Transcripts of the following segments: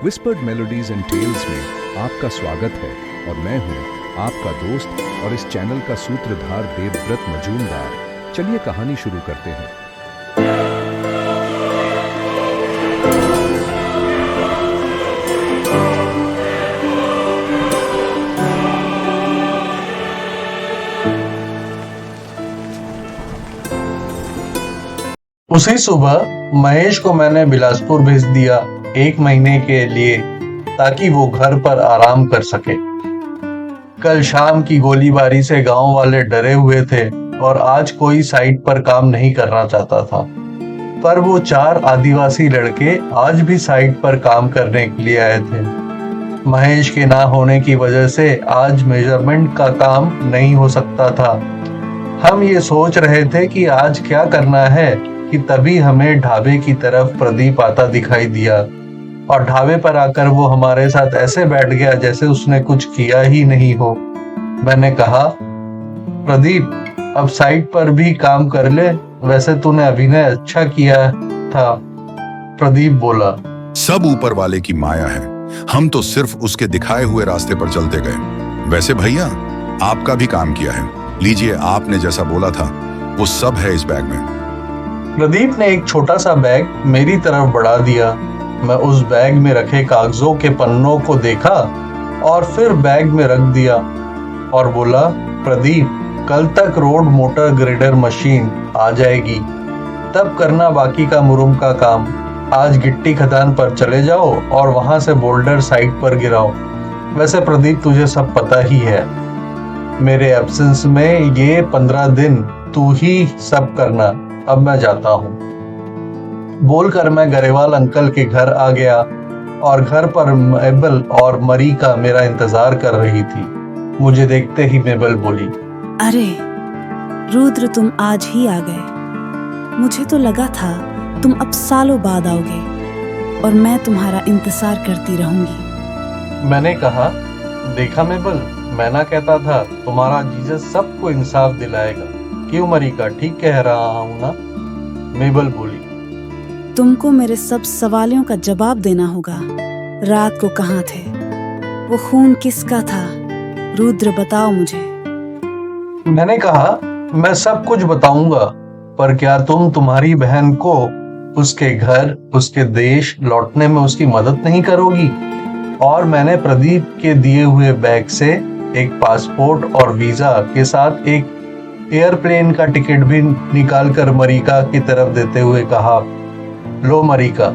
Whispered melodies and tales में आपका स्वागत है और मैं हूं आपका दोस्त और इस चैनल का सूत्रधार देवव्रत मजूमदार। चलिए कहानी शुरू करते हैं। उसी सुबह महेश को मैंने बिलासपुर भेज दिया 1 महीने के लिए, ताकि वो घर पर आराम कर सके। कल शाम की गोलीबारी से गांव वाले डरे हुए थे और आज कोई साइट पर काम नहीं करना चाहता था। पर वो 4 आदिवासी लड़के आज भी साइट पर काम करने के लिए आए थे। महेश के ना होने की वजह से आज मेजरमेंट का काम नहीं हो सकता था। हम ये सोच रहे थे कि आज क्या करना है कि तभी हमें ढाबे की तरफ प्रदीप आता दिखाई दिया और ढाबे पर आकर वो हमारे साथ ऐसे बैठ गया जैसे उसने कुछ किया ही नहीं हो। मैंने कहा, प्रदीप, अब साइट पर भी काम कर ले, वैसे तूने अभिनय अच्छा किया था। प्रदीप बोला, सब ऊपर वाले की माया है, हम तो सिर्फ उसके दिखाए हुए रास्ते पर चलते गए। वैसे भैया, आपका भी काम किया है, लीजिए, आपने जैसा बोला था वो सब है इस बैग में। प्रदीप ने एक छोटा सा बैग मेरी तरफ बढ़ा दिया। मैं उस बैग में रखे कागजों के पन्नों को देखा और फिर बैग में रख दिया और बोला, प्रदीप, कल तक रोड मोटर ग्रेडर मशीन आ जाएगी, तब करना बाकी का मुरुम का काम। आज गिट्टी खदान पर चले जाओ और वहां से बोल्डर साइट पर गिराओ। वैसे प्रदीप, तुझे सब पता ही है, मेरे एब्सेंस में ये 15 दिन तू ही सब करना। अब मैं जाता हूँ। बोलकर मैं गरेवाल अंकल के घर आ गया और घर पर मेबल और मरीका मेरा इंतजार कर रही थी। मुझे देखते ही मेबल बोली, अरे रुद्र, तुम आज ही आ गए। मुझे तो लगा था तुम अब सालों बाद आओगे और मैं तुम्हारा इंतजार करती रहूंगी। मैंने कहा, देखा मेबल, मैं ना कहता था तुम्हारा जीसस सबको इंसाफ दिलाएगा। क्यों मरीका, ठीक कह रहा हूँ ना? मेबल बोली, तुमको मेरे सब सवालों का जवाब देना होगा। रात को कहाँ थे? वो खून किसका था? रुद्र, बताओ मुझे। मैंने कहा, मैं सब कुछ बताऊंगा, पर क्या तुम तुम्हारी बहन को उसके घर, उसके देश लौटने में उसकी मदद नहीं करोगी? और मैंने प्रदीप के दिए हुए बैग से एक पासपोर्ट और वीजा के साथ एक एयरप्लेन का टिकट भी निकालकर मरीका की तरफ देते हुए कहा, लो मरीका,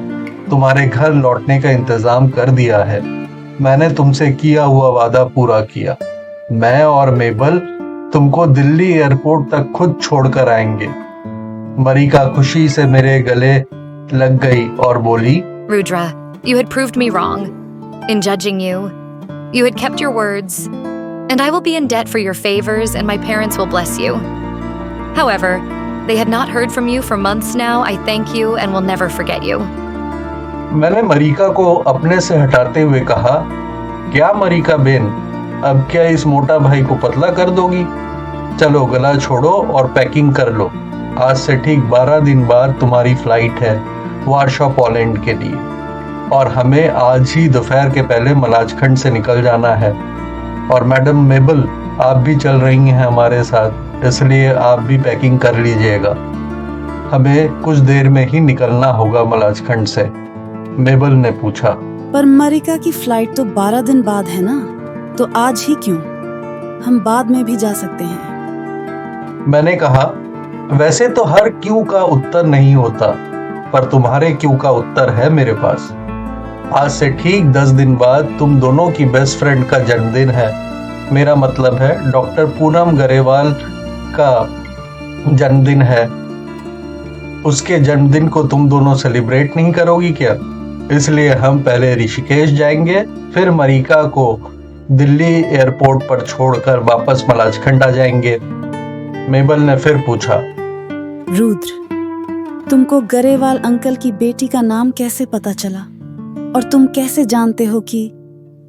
तुम्हारे घर लौटने का इंतजाम कर दिया है। मैंने तुमसे किया हुआ वादा पूरा किया। मैं और मेबल तुमको दिल्ली एयरपोर्ट तक खुद छोड़कर आएंगे। मरीका खुशी से मेरे गले लग गई और बोली, Rudra, you had proved me wrong. In judging you, you had kept your words, and I will be in debt for your favors, and my parents will bless you. However, they had not heard from you for months now. I thank you and will never forget you. मैंने America को अपने से हटाते हुए कहा, क्या America Ben, अब क्या इस मोटा भाई को पतला कर दोगी? चलो गला छोड़ो और पैकिंग कर लो। आज से ठीक 12 दिन बाद तुम्हारी फ्लाइट है वारशा, पोलैंड के लिए, और हमें आज ही दोपहर के पहले मलाजखंड से निकल जाना है। और मैडम मेबल, आप भी चल रही हैं हमारे साथ, इसलिए आप भी पैकिंग कर लीजिएगा। हमें कुछ देर में ही निकलना होगा मलाजखंड से। मेबल ने पूछा, पर मरीका की फ्लाइट तो 12 दिन बाद है ना, तो आज ही क्यों? हम बाद में भी जा सकते हैं। मैंने कहा, वैसे तो हर क्यों का उत्तर नहीं होता, पर तुम्हारे क्यों का उत्तर है मेरे पास। आज से ठीक 10 दिन बाद तुम दोनों की बेस्ट फ्रेंड का जन्मदिन है। मेरा मतलब है डॉक्टर पूनम गरेवाल का जन्मदिन है। उसके जन्मदिन को तुम दोनों सेलिब्रेट नहीं करोगी क्या? इसलिए हम पहले ऋषिकेश जाएंगे, फिर मरीका को दिल्ली एयरपोर्ट पर छोड़कर वापस मलाजखंड आ जाएंगे। मेबल ने फिर पूछा, रुद्र, तुमको गरेवाल अंकल की बेटी का नाम कैसे पता चला? और तुम कैसे जानते हो कि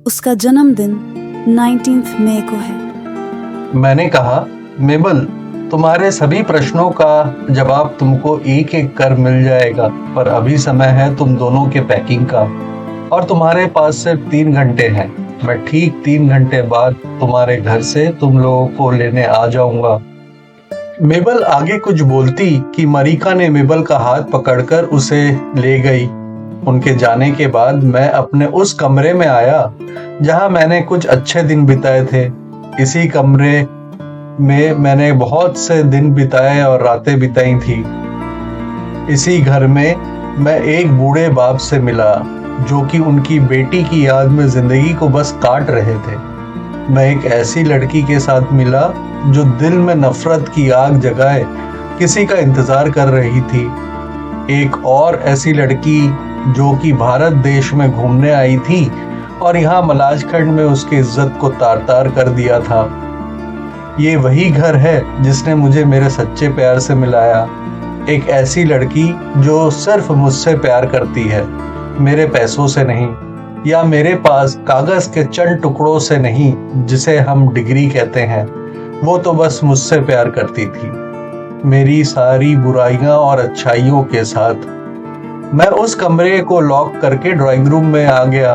उसका जन्मदिन 19 मई को है? मैंने कहा, मेबल, तुम्हारे सभी प्रश्नों का जवाब तुमको एक एक कर मिल जाएगा, पर अभी समय है तुम दोनों के पैकिंग का। और तुम्हारे पास सिर्फ 3 घंटे हैं। मैं ठीक 3 घंटे बाद तुम्हारे घर से तुम लोगों को लेने आ जाऊंगा। मेबल आगे कुछ बोलती कि मरीका ने मेबल का हाथ पकड़कर उसे ले गई। उनके जाने के बाद मैं अपने उस कमरे में आया जहां मैंने कुछ अच्छे दिन बिताए थे। इसी कमरे में मैंने बहुत से दिन बिताए और रातें बिताई थी। इसी घर में मैं एक बूढ़े बाप से मिला जो कि उनकी बेटी की याद में जिंदगी को बस काट रहे थे। मैं एक ऐसी लड़की के साथ मिला जो दिल में नफरत की आग जगाए किसी का इंतजार कर रही थी। एक और ऐसी लड़की जो कि भारत देश में घूमने आई थी और यहाँ मलाजखंड में उसकी इज्जत को तार तार कर दिया था। ये वही घर है जिसने मुझे मेरे सच्चे प्यार से मिलाया। एक ऐसी लड़की जो सिर्फ मुझसे प्यार करती है, मेरे पैसों से नहीं, या मेरे पास कागज के चंद टुकड़ों से नहीं जिसे हम डिग्री कहते हैं। वो तो बस मुझसे प्यार करती थी, मेरी सारी बुराइयां और अच्छाइयों के साथ। मैं उस कमरे को लॉक करके ड्राइंग रूम में आ गया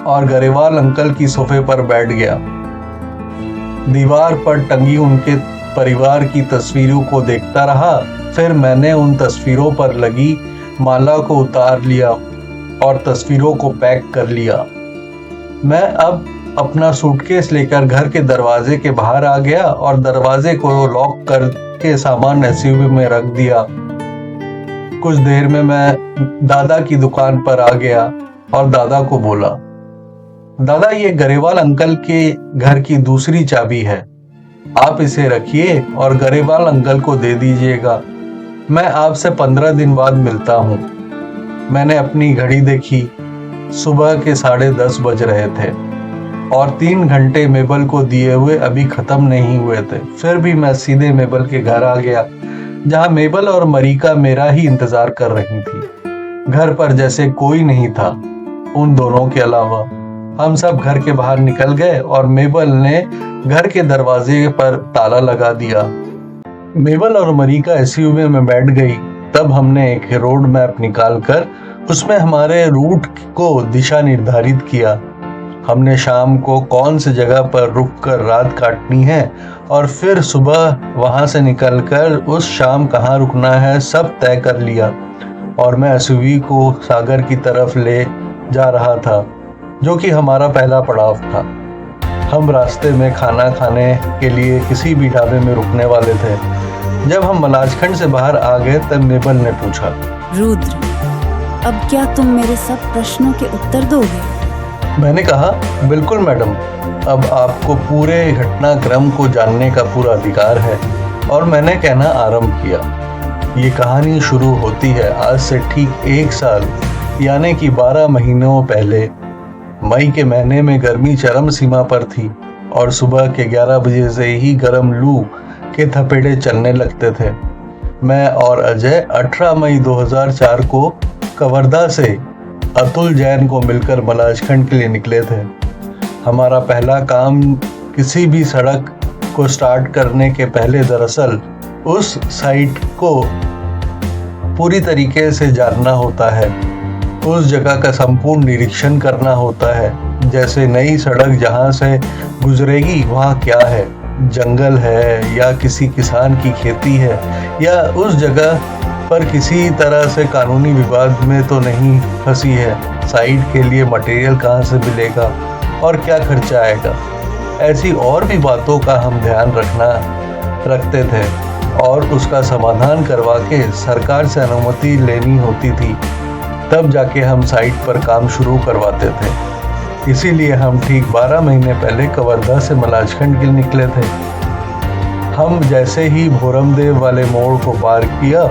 और गरेवाल अंकल की सोफे पर बैठ गया। दीवार पर टंगी उनके परिवार की तस्वीरों को देखता रहा। फिर मैंने उन तस्वीरों पर लगी माला को उतार लिया और तस्वीरों को पैक कर लिया। मैं अब अपना सूटकेस लेकर घर के दरवाजे के बाहर आ गया और दरवाजे को लॉक करके सामान एसयूवी में रख दिया। कुछ देर में मैं दादा की दुकान पर आ गया और दादा को बोला, दादा ये गरेवाल अंकल के घर की दूसरी चाबी है, आप इसे रखिए और गरेवाल अंकल को दे दीजिएगा। मैं आपसे 15 दिन बाद मिलता हूँ। मैंने अपनी घड़ी देखी, सुबह के 10:30 बज रहे थे और 3 घंटे मेबल को दिए हुए अभी खत्म नहीं हुए थे। फिर भी मैं सीधे मेबल के घर आ गया जहां मेबल और मरीका मेरा ही इंतजार कर रही थी। घर पर जैसे कोई नहीं था उन दोनों के अलावा। हम सब घर के बाहर निकल गए और मेबल ने घर के दरवाजे पर ताला लगा दिया। मेबल और मरीका एसयूवी में बैठ गई। तब हमने एक रोड मैप निकालकर उसमें हमारे रूट को दिशा निर्धारित किया। हमने शाम को कौन सी जगह पर रुककर रात काटनी है और फिर सुबह वहां से निकलकर उस शाम कहाँ रुकना है सब तय कर लिया। और मैं एसयूवी को सागर की तरफ ले जा रहा था जो कि हमारा पहला पड़ाव था। हम रास्ते में खाना खाने के लिए किसी भी ढाबे में रुकने वाले थे। जब हम मलाजखंड से बाहर आ गए तब मेबल ने पूछा, रुद्र, अब क्या तुम मेरे सब प्रश्नों के उत्तर दोगे? मैंने कहा, बिल्कुल मैडम, अब आपको पूरे घटनाक्रम को जानने का पूरा अधिकार है। और मैंने कहना आरंभ किया। ये कहानी शुरू होती है आज से ठीक 1 साल यानी कि 12 महीनों पहले। मई के महीने में गर्मी चरम सीमा पर थी और सुबह के 11 बजे से ही गर्म लू के थपेड़े चलने लगते थे। मैं और अजय 18 मई 2004 को कवर्धा से अतुल जैन को मिलकर मलाजखंड के लिए निकले थे। हमारा पहला काम किसी भी सड़क को स्टार्ट करने के पहले दरअसल उस साइट को पूरी तरीके से जानना होता है, उस जगह का संपूर्ण निरीक्षण करना होता है। जैसे नई सड़क जहां से गुजरेगी वहां क्या है, जंगल है या किसी किसान की खेती है, या उस जगह पर किसी तरह से कानूनी विवाद में तो नहीं फंसी है, साइट के लिए मटेरियल कहाँ से मिलेगा और क्या खर्चा आएगा। ऐसी और भी बातों का हम ध्यान रखते थे और उसका समाधान करवा के सरकार से अनुमति लेनी होती थी, तब जाके हम साइट पर काम शुरू करवाते थे। इसीलिए हम ठीक 12 महीने पहले कवर्धा से मलाजखंड के लिए निकले थे। हम जैसे ही भोरमदेव वाले मोड़ को पार किया,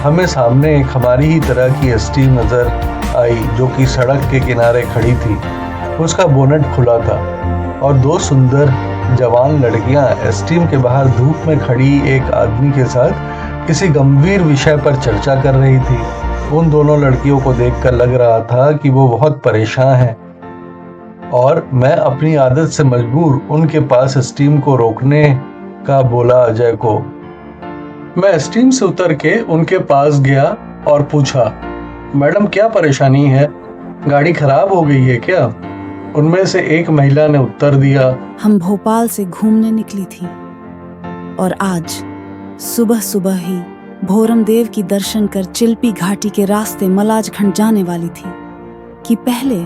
हमें सामने एक हमारी ही तरह की एसटीम नजर आई जो कि सड़क के किनारे खड़ी थी। उसका बोनट खुला था और 2 सुंदर जवान लड़कियां एसटीम के बाहर धूप में खड़ी एक आदमी के साथ किसी गंभीर विषय पर चर्चा कर रही थी। उन दोनों लड़कियों को देखकर लग रहा था कि वो बहुत परेशान हैं और मैं अपनी आदत से मजबूर उनके पास स्टीम को रोकने का बोला अजय को। मैं स्टीम से उतर के उनके पास गया और पूछा, मैडम क्या परेशानी है? गाड़ी खराब हो गई है क्या? उनमें से एक महिला ने उत्तर दिया, हम भोपाल से घूमने निकली थी और आज सुबह सुबह ही भोरम देव की दर्शन कर चिल्पी घाटी के रास्ते मलाजखंड जाने वाली थी कि पहले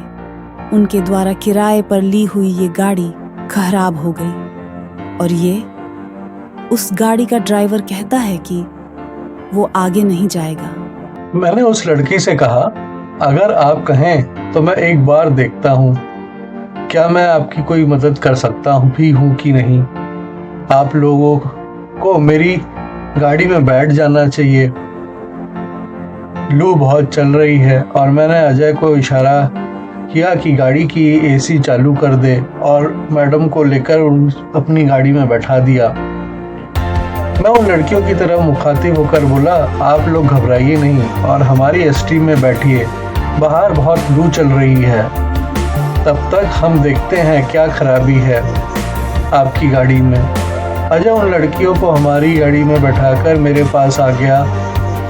उनके द्वारा किराए पर ली हुई ये गाड़ी खराब हो गई और ये उस गाड़ी का ड्राइवर कहता है कि वो आगे नहीं जाएगा। मैंने उस लड़की से कहा, अगर आप कहें तो मैं एक बार देखता हूँ, क्या मैं आपकी कोई मदद कर सकता हूँ भी हूँ कि नहीं? आप लोगों को मेरी गाड़ी में बैठ जाना चाहिए। लू बहुत चल रही है। और मैंने अजय को इशारा किया कि गाड़ी की एसी चालू कर दे और मैडम को लेकर अपनी गाड़ी में बैठा दिया। मैं उन लड़कियों की तरफ मुखातिब होकर बोला, आप लोग घबराइए नहीं और हमारी एसटी में बैठिए, बाहर बहुत लू चल रही है, तब तक हम देखते हैं क्या खराबी है आपकी गाड़ी में। अजय उन लड़कियों को हमारी गाड़ी में बैठाकर मेरे पास आ गया।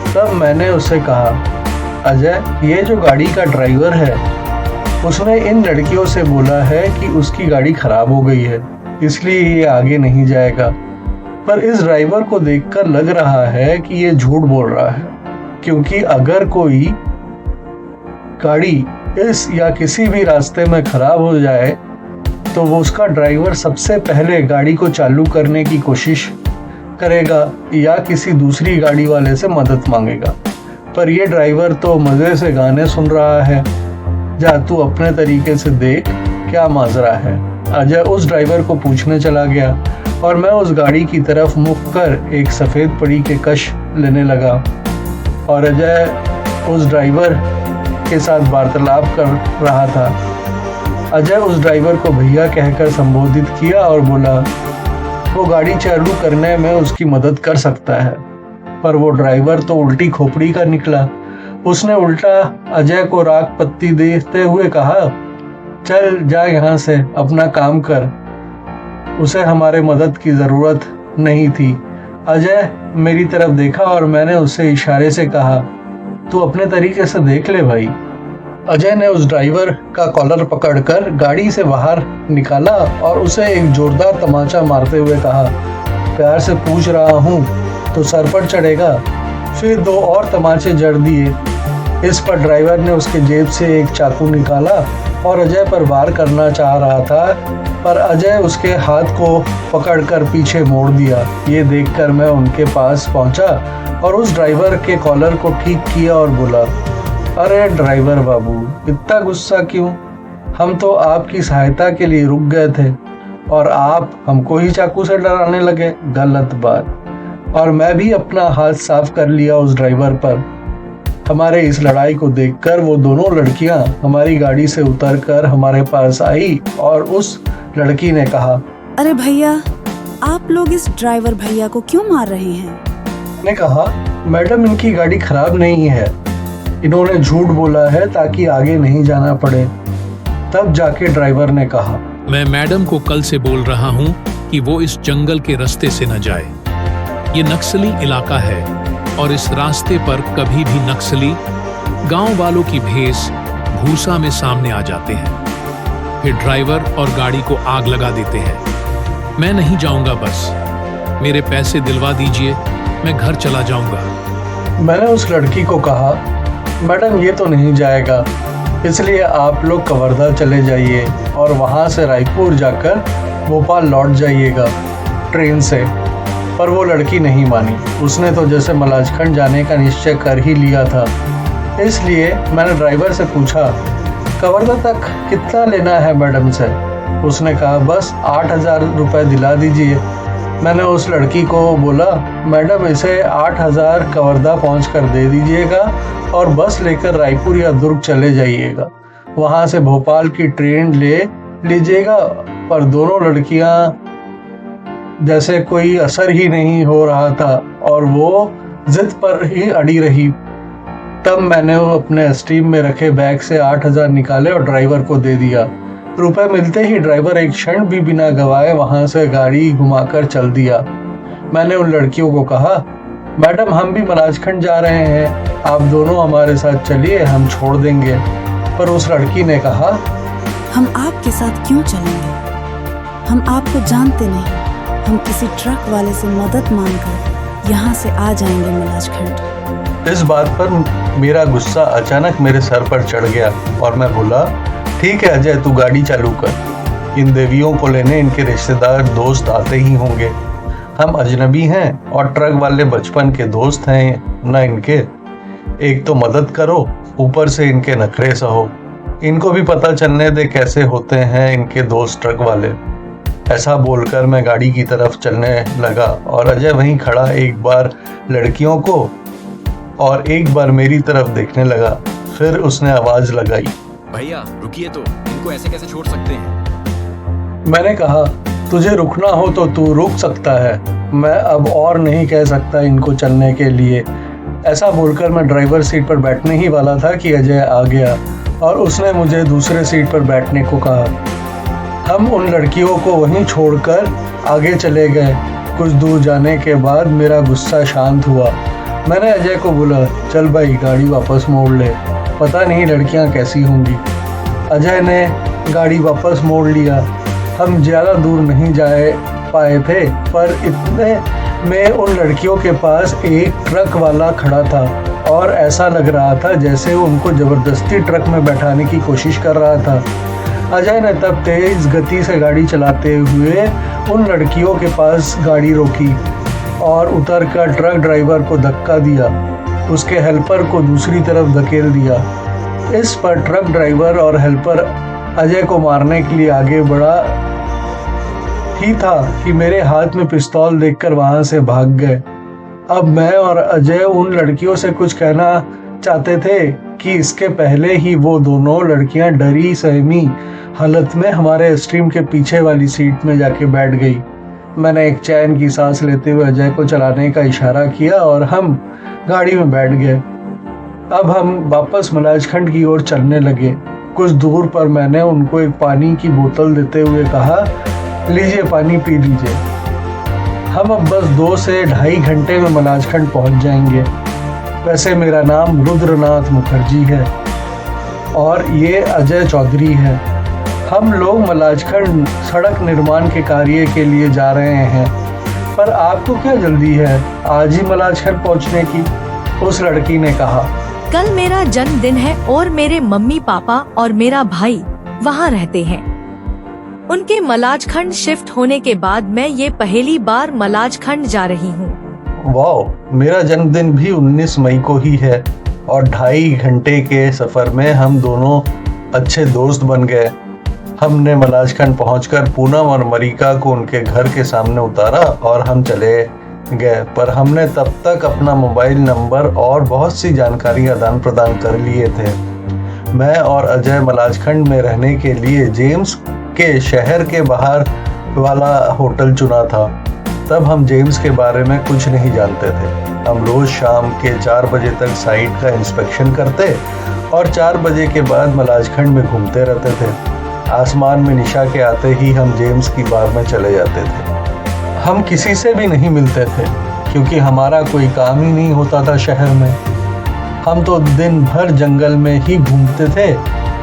तब मैंने उससे कहा, अजय, ये जो गाड़ी का ड्राइवर है उसने इन लड़कियों से बोला है कि उसकी गाड़ी खराब हो गई है, इसलिए ये आगे नहीं जाएगा। पर इस ड्राइवर को देखकर लग रहा है कि ये झूठ बोल रहा है, क्योंकि अगर कोई गाड़ी इस या किसी भी रास्ते में खराब हो जाए तो वो उसका ड्राइवर सबसे पहले गाड़ी को चालू करने की कोशिश करेगा या किसी दूसरी गाड़ी वाले से मदद मांगेगा। पर ये ड्राइवर तो मज़े से गाने सुन रहा है। जा तू अपने तरीके से देख क्या माजरा है। अजय उस ड्राइवर को पूछने चला गया और मैं उस गाड़ी की तरफ मुख कर एक सफ़ेद पड़ी के कश लेने लगा और अजय उस ड्राइवर के साथ वार्तालाप कर रहा था। अजय उस ड्राइवर को भैया कहकर संबोधित किया और बोला वो गाड़ी चालू करने में उसकी मदद कर सकता है। पर वो ड्राइवर तो उल्टी खोपड़ी का निकला। उसने उल्टा अजय को राख पत्ती देते हुए कहा, चल जा यहाँ से, अपना काम कर, उसे हमारे मदद की ज़रूरत नहीं थी। अजय मेरी तरफ देखा और मैंने उसे इशारे से कहा, तू अपने तरीके से देख ले भाई। अजय ने उस ड्राइवर का कॉलर पकड़कर गाड़ी से बाहर निकाला और उसे एक जोरदार तमाचा मारते हुए कहा, प्यार से पूछ रहा हूँ तो सर पर चढ़ेगा। फिर 2 और तमाचे जड़ दिए। इस पर ड्राइवर ने उसके जेब से एक चाकू निकाला और अजय पर वार करना चाह रहा था, पर अजय उसके हाथ को पकड़कर पीछे मोड़ दिया। ये देखकर मैं उनके पास पहुंचा और उस ड्राइवर के कॉलर को ठीक किया और बोला, अरे ड्राइवर बाबू, इतना गुस्सा क्यों? हम तो आपकी सहायता के लिए रुक गए थे और आप हमको ही चाकू से डराने लगे। गलत बात। और मैं भी अपना हाथ साफ कर लिया उस ड्राइवर पर। हमारे इस लड़ाई को देखकर वो दोनों लड़कियां हमारी गाड़ी से उतरकर हमारे पास आई और उस लड़की ने कहा, अरे भैया, आप लोग इस ड्राइवर भैया को क्यों मार रहे हैं? ने कहा, मैडम इनकी गाड़ी खराब नहीं है, इन्होंने झूठ बोला है ताकि आगे नहीं जाना पड़े। तब जाके ड्राइवर ने कहा, मैं मैडम को कल से बोल रहा हूँ कि वो इस जंगल के रास्ते से न जाए। ये नक्सली इलाका है और इस रास्ते पर कभी भी नक्सली गांव वालों की भेष भूसा में सामने आ जाते हैं, फिर ड्राइवर और गाड़ी को आग लगा देते हैं। मैं नहीं जाऊंगा, बस मेरे पैसे दिलवा दीजिए, मैं घर चला जाऊंगा। मैंने उस लड़की को कहा, मैडम ये तो नहीं जाएगा, इसलिए आप लोग कवर्धा चले जाइए और वहाँ से रायपुर जाकर भोपाल लौट जाइएगा ट्रेन से। पर वो लड़की नहीं मानी। उसने तो जैसे मलाजखंड जाने का निश्चय कर ही लिया था। इसलिए मैंने ड्राइवर से पूछा, कवर्धा तक कितना लेना है मैडम से? उसने कहा, बस 8,000 रुपये दिला दीजिए। मैंने उस लड़की को बोला, मैडम इसे 8,000 कवर्धा पहुँच कर दे दीजिएगा और बस लेकर रायपुर या दुर्ग चले जाइएगा, वहाँ से भोपाल की ट्रेन ले लीजिएगा। पर दोनों लड़कियाँ जैसे कोई असर ही नहीं हो रहा था और वो जिद पर ही अड़ी रही। तब मैंने वो अपने स्टीम में रखे बैग से 8,000 निकाले और ड्राइवर को दे दिया। रुपए मिलते ही ड्राइवर एक क्षण भी बिना गवाए वहाँ से गाड़ी घुमाकर चल दिया। मैंने उन लड़कियों को कहा, मैडम हम भी मलाजखंड जा रहे हैं, आप दोनों हमारे साथ चलिए, हम छोड़ देंगे। पर उस लड़की ने कहा, हम आपके साथ क्यों चलेंगे? हम आपको जानते नहीं। हम किसी ट्रक वाले से मदद मांगकर यहाँ से आ जाएंगे मलाजखंड। इस बात पर मेरा गुस्सा अचानक मेरे सर पर चढ़ गया और मैं बोला, ठीक है अजय, तू गाड़ी चालू कर। इन देवियों को लेने इनके रिश्तेदार दोस्त आते ही होंगे। हम अजनबी हैं और ट्रक वाले बचपन के दोस्त हैं ना इनके। एक तो मदद करो, ऊपर से इनके नखरे सहो। इनको भी पता चलने दे कैसे होते हैं इनके दोस्त ट्रक वाले। ऐसा बोलकर मैं गाड़ी की तरफ चलने लगा और अजय वहीं खड़ा एक बार लड़कियों को और एक बार मेरी तरफ देखने लगा। फिर उसने आवाज लगाई, भैया रुकिए, तो इनको ऐसे कैसे छोड़ सकते हैं? मैंने कहा, तुझे रुकना हो तो तू रुक सकता है, मैं अब और नहीं कह सकता इनको चलने के लिए। ऐसा बोलकर मैं ड्राइवर सीट पर बैठने ही वाला था कि अजय आ गया और उसने मुझे दूसरे सीट पर बैठने को कहा। हम उन लड़कियों को वहीं छोड़कर आगे चले गए। कुछ दूर जाने के बाद मेरा गुस्सा शांत हुआ। मैंने अजय को बोला, चल भाई गाड़ी वापस मोड़ ले, पता नहीं लड़कियां कैसी होंगी। अजय ने गाड़ी वापस मोड़ लिया। हम ज़्यादा दूर नहीं जा पाए थे, पर इतने में उन लड़कियों के पास एक ट्रक वाला खड़ा था और ऐसा लग रहा था जैसे उनको ज़बरदस्ती ट्रक में बैठाने की कोशिश कर रहा था। अजय ने तब तेज गति से गाड़ी चलाते हुए उन लड़कियों के पास गाड़ी रोकी और उतरकर ट्रक ड्राइवर को धक्का दिया, उसके हेल्पर को दूसरी तरफ धकेल दिया। इस पर ट्रक ड्राइवर और हेल्पर अजय को मारने के लिए आगे बढ़ा ही था कि मेरे हाथ में पिस्तौल देखकर वहां से भाग गए। अब मैं और अजय उन लड़कियों से कुछ कहना चाहते थे कि इसके पहले ही वो दोनों लड़कियां डरी सहमी हालत में हमारे स्ट्रीम के पीछे वाली सीट में जाके बैठ गई। मैंने एक चैन की सांस लेते हुए अजय को चलाने का इशारा किया और हम गाड़ी में बैठ गए। अब हम वापस मलाजखंड की ओर चलने लगे। कुछ दूर पर मैंने उनको एक पानी की बोतल देते हुए कहा, लीजिए पानी पी लीजिए। हम अब बस 2 से ढाई घंटे में मलाजखंड पहुंच जाएंगे। वैसे मेरा नाम रुद्रनाथ मुखर्जी है और ये अजय चौधरी है। हम लोग मलाजखंड सड़क निर्माण के कार्य के लिए जा रहे हैं। पर आपको क्या जल्दी है आज ही मलाजखंड पहुंचने की? उस लड़की ने कहा, कल मेरा जन्मदिन है और मेरे मम्मी पापा और मेरा भाई वहाँ रहते हैं। उनके मलाजखंड शिफ्ट होने के बाद मैं ये पहली बार मलाजखंड जा रही हूँ। वाह, मेरा जन्मदिन भी 19 मई को ही है और 2.5 घंटे के सफर में हम दोनों अच्छे दोस्त बन गए। हमने मलाजखंड पहुंचकर पूनम और मरिका को उनके घर के सामने उतारा और हम चले गए। पर हमने तब तक अपना मोबाइल नंबर और बहुत सी जानकारी आदान प्रदान कर लिए थे। मैं और अजय मलाजखंड में रहने के लिए जेम्स के शहर के बाहर वाला होटल चुना था। तब हम जेम्स के बारे में कुछ नहीं जानते थे। हम रोज शाम के 4 बजे तक साइट का इंस्पेक्शन करते और 4 बजे के बाद मलाजखंड में घूमते रहते थे। आसमान में निशा के आते ही हम जेम्स की बार में चले जाते थे। हम किसी से भी नहीं मिलते थे क्योंकि हमारा कोई काम ही नहीं होता था शहर में। हम तो दिन भर जंगल में ही घूमते थे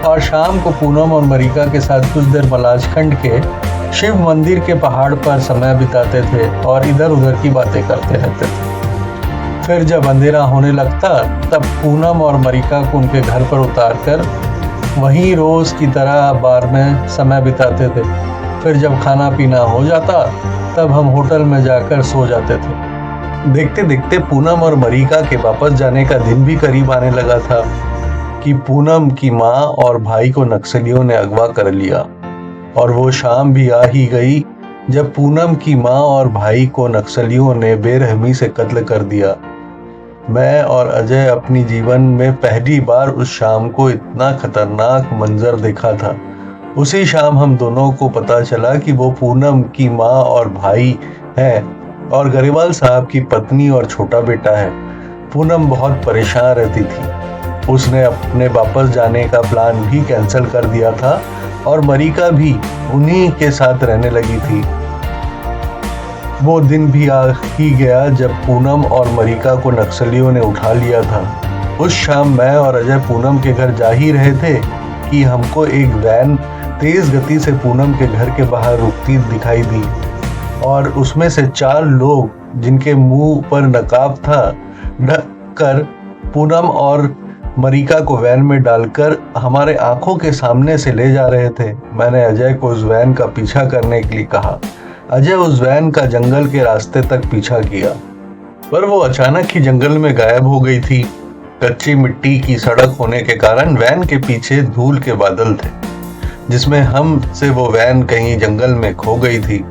और शाम को पूनम और मरिका के साथ कुछ देर मलाजखंड के शिव मंदिर के पहाड़ पर समय बिताते थे और इधर उधर की बातें करते रहते थे। फिर जब अंधेरा होने लगता तब पूनम और मरिका को उनके घर पर उतारकर वहीं रोज की तरह बार में समय बिताते थे। फिर जब खाना पीना हो जाता तब हम होटल में जाकर सो जाते थे। देखते देखते पूनम और मरिका के वापस जाने का दिन भी करीब आने लगा था कि पूनम की माँ और भाई को नक्सलियों ने अगवा कर लिया और वो शाम भी आ ही गई जब पूनम की माँ और भाई को नक्सलियों ने बेरहमी से कत्ल कर दिया। मैं और अजय अपनी जीवन में पहली बार उस शाम को इतना खतरनाक मंजर देखा था। उसी शाम हम दोनों को पता चला कि वो पूनम की माँ और भाई है और गरेवाल साहब की पत्नी और छोटा बेटा है। पूनम बहुत परेशान रहती थी। उसने अपने वापस जाने का प्लान भी कैंसिल कर दिया था और मरिका भी उन्हीं के साथ रहने लगी थी। वो दिन भी आ ही गया जब पूनम और मरिका को नक्सलियों ने उठा लिया था। उस शाम मैं और अजय पूनम के घर जा ही रहे थे कि हमको एक वैन तेज गति से पूनम के घर के बाहर रुकती दिखाई दी और उसमें से 4 लोग जिनके मुंह पर नकाब था ढक कर पूनम और मरिका को वैन में डालकर हमारे आंखों के सामने से ले जा रहे थे। मैंने अजय को उस वैन का पीछा करने के लिए कहा। अजय उस वैन का जंगल के रास्ते तक पीछा किया, पर वो अचानक ही जंगल में गायब हो गई थी। कच्ची मिट्टी की सड़क होने के कारण वैन के पीछे धूल के बादल थे, जिसमें हम से वो वैन कहीं जंगल में खो गई थी।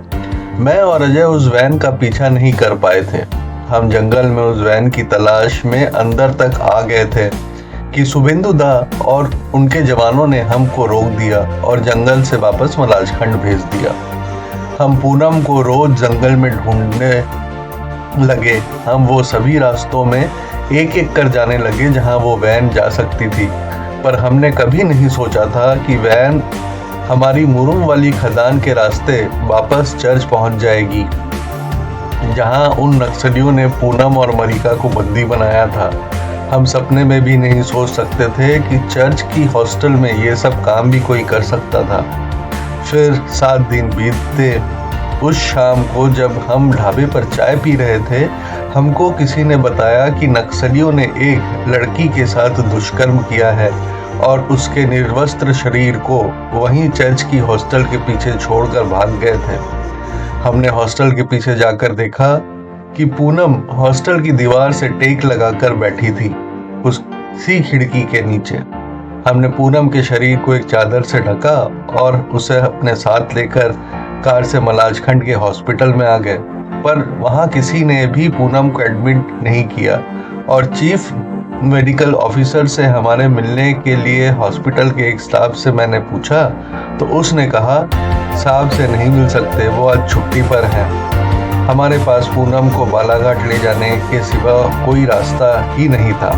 मैं और अजय उस वैन का पीछा नहीं कर पाए थे। हम जंगल में उस वैन की तलाश में अंदर तक आ गए थे कि शुभेंदु दा और उनके जवानों ने हमको रोक दिया और जंगल से वापस मलाजखंड भेज दिया। हम पूनम को रोज जंगल में ढूंढने लगे। हम वो सभी रास्तों में एक एक कर जाने लगे जहां वो वैन जा सकती थी, पर हमने कभी नहीं सोचा था कि वैन हमारी मुरुम वाली खदान के रास्ते वापस चर्च पहुंच जाएगी, जहां उन नक्सलियों ने पूनम और मरिका को बंदी बनाया था। हम सपने में भी नहीं सोच सकते थे कि चर्च की हॉस्टल में ये सब काम भी कोई कर सकता था। फिर 7 दिन बीतते। उस शाम को जब हम ढाबे पर चाय पी रहे थे, हमको किसी ने बताया कि नक्सलियों ने एक लड़की के साथ दुष्कर्म किया है और उसके निर्वस्त्र शरीर को वहीं चर्च की हॉस्टल के पीछे छोड़कर भाग गए थे। हमने हॉस्टल के पीछे जाकर देखा कि पूनम हॉस्टल की दीवार से टेक लगाकर बैठी थी, उसी खिड़की के नीचे। हमने पूनम के शरीर को एक चादर से ढका और उसे अपने साथ लेकर कार से मलाजखंड के हॉस्पिटल में आ गए, पर वहां किसी ने भी पूनम को एडमिट नहीं किया और चीफ मेडिकल ऑफिसर से हमारे मिलने के लिए हॉस्पिटल के एक स्टाफ से मैंने पूछा तो उसने कहा साहब से नहीं मिल सकते, वो आज छुट्टी पर हैं। हमारे पास पूनम को बालाघाट ले जाने के सिवा कोई रास्ता ही नहीं था।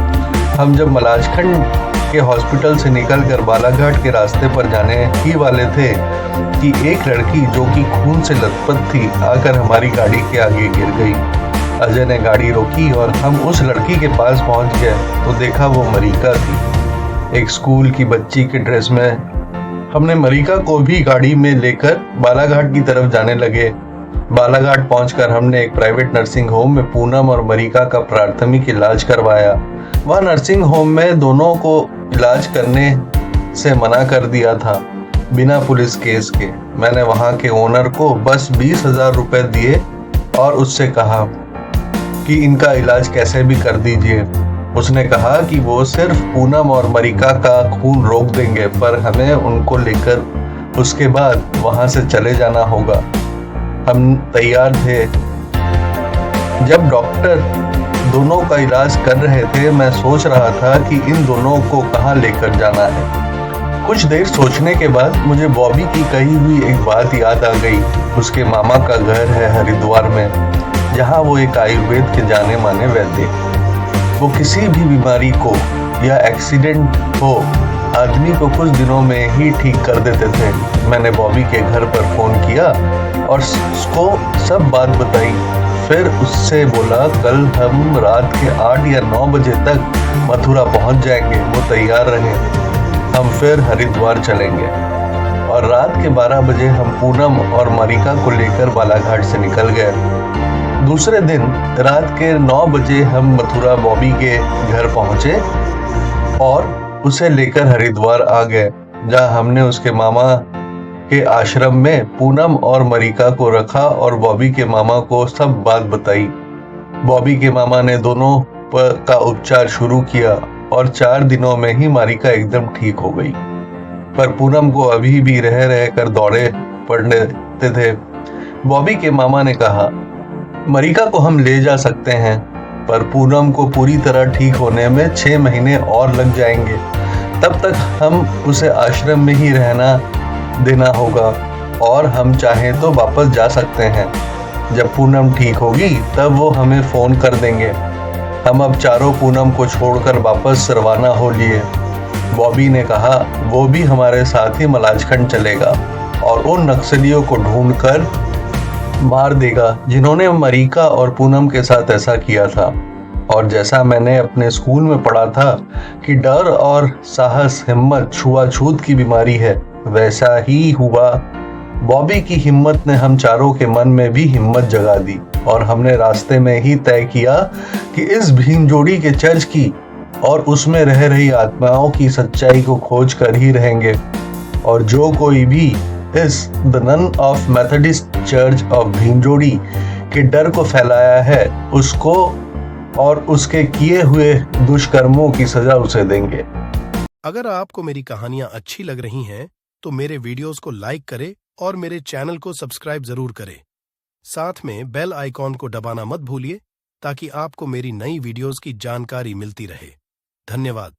हम जब मलाजखंड के हॉस्पिटल से निकलकर बालाघाट के रास्ते पर जाने ही वाले थे कि एक लड़की जो कि खून से लथपथ थी आकर हमारी गाड़ी के आगे गिर गई। अजय ने गाड़ी रोकी और हम उस लड़की के पास पहुंच गए तो देखा वो मरिका थी, एक स्कूल की बच्ची के ड्रेस में। हमने मरिका को भी गाड़ी में लेकर बालाघाट की तरफ जाने लगे। बालाघाट पहुंचकर हमने एक प्राइवेट नर्सिंग होम में पूनम और मरिका का प्राथमिक इलाज करवाया। वह नर्सिंग होम में दोनों को इलाज करने से मना कर दिया था बिना पुलिस केस के। मैंने वहां के ओनर को बस 20,000 रुपए दिए और उससे कहा कि इनका इलाज कैसे भी कर दीजिए। उसने कहा कि वो सिर्फ पूनम और मरिका का खून रोक देंगे, पर हमें उनको लेकर उसके बाद वहां से चले जाना होगा। हम तैयार थे। जब डॉक्टर दोनों का इलाज कर रहे थे, मैं सोच रहा था कि इन दोनों को कहाँ लेकर जाना है। कुछ देर सोचने के बाद मुझे बॉबी की कही हुई एक बात याद आ गई। उसके मामा का घर है हरिद्वार में, जहाँ वो एक आयुर्वेद के जाने माने वैद्य। वो किसी भी बीमारी को या एक्सीडेंट हो आदमी को कुछ दिनों में ही ठीक कर देते थे। मैंने बॉबी के घर पर फोन किया और उसको सब बात बताई। फिर उससे बोला कल हम रात के 8 या 9 बजे तक मथुरा पहुंच जाएंगे, वो तैयार रहे। हम फिर हरिद्वार चलेंगे। और रात के 12 बजे हम पूनम और मरिका को लेकर बालाघाट से निकल गए। दूसरे दिन रात के 9 बजे हम मथुरा बॉबी के घर पहुंचे और उसे लेकर हरिद्वार आ गए, जहां हमने उसके मामा के आश्रम में पूनम और मरिका को रखा और बॉबी के मामा को सब बात बताई। बॉबी के मामा ने दोनों का उपचार शुरू किया और 4 दिनों में ही मरिका एकदम ठीक हो गई, पर पूनम को अभी भी रह रह कर दौरे पड़ने थे। बॉबी के मामा ने कहा मरिका को हम ले जा सकते हैं, पर पूनम को पूरी तरह ठीक होने में 6 महीने और लग जाएंगे। तब तक हम उसे आश्रम में ही रहना देना होगा और हम चाहें तो वापस जा सकते हैं। जब पूनम ठीक होगी तब वो हमें फोन कर देंगे। हम अब चारों पूनम को छोड़कर वापस रवाना हो लिए। बॉबी ने कहा वो भी हमारे साथ ही मलाजखंड चलेगा और उन नक्सलियों को ढूंढकर मार देगा जिन्होंने मरिका और पूनम के साथ ऐसा किया था। और जैसा मैंने अपने स्कूल में पढ़ा था कि डर और साहस हिम्मत छुआछूत की बीमारी है, वैसा ही हुआ। बॉबी की हिम्मत ने हम चारों के मन में भी हिम्मत जगा दी और हमने रास्ते में ही तय किया कि इस भीमजोड़ी के चर्च की और उसमें रह रही आत्माओं की सच्चाई को खोज कर ही रहेंगे। और जो कोई भी इस the nun of Methodist church of Bhimjodi के डर को फैलाया है, उसको और उसके किए हुए दुष्कर्मों की सजा उसे देंगे। अगर आपको मेरी कहानियां अच्छी लग रही हैं तो मेरे वीडियोस को लाइक करें और मेरे चैनल को सब्सक्राइब जरूर करें। साथ में बेल आइकॉन को दबाना मत भूलिए ताकि आपको मेरी नई वीडियोस की जानकारी मिलती रहे। धन्यवाद।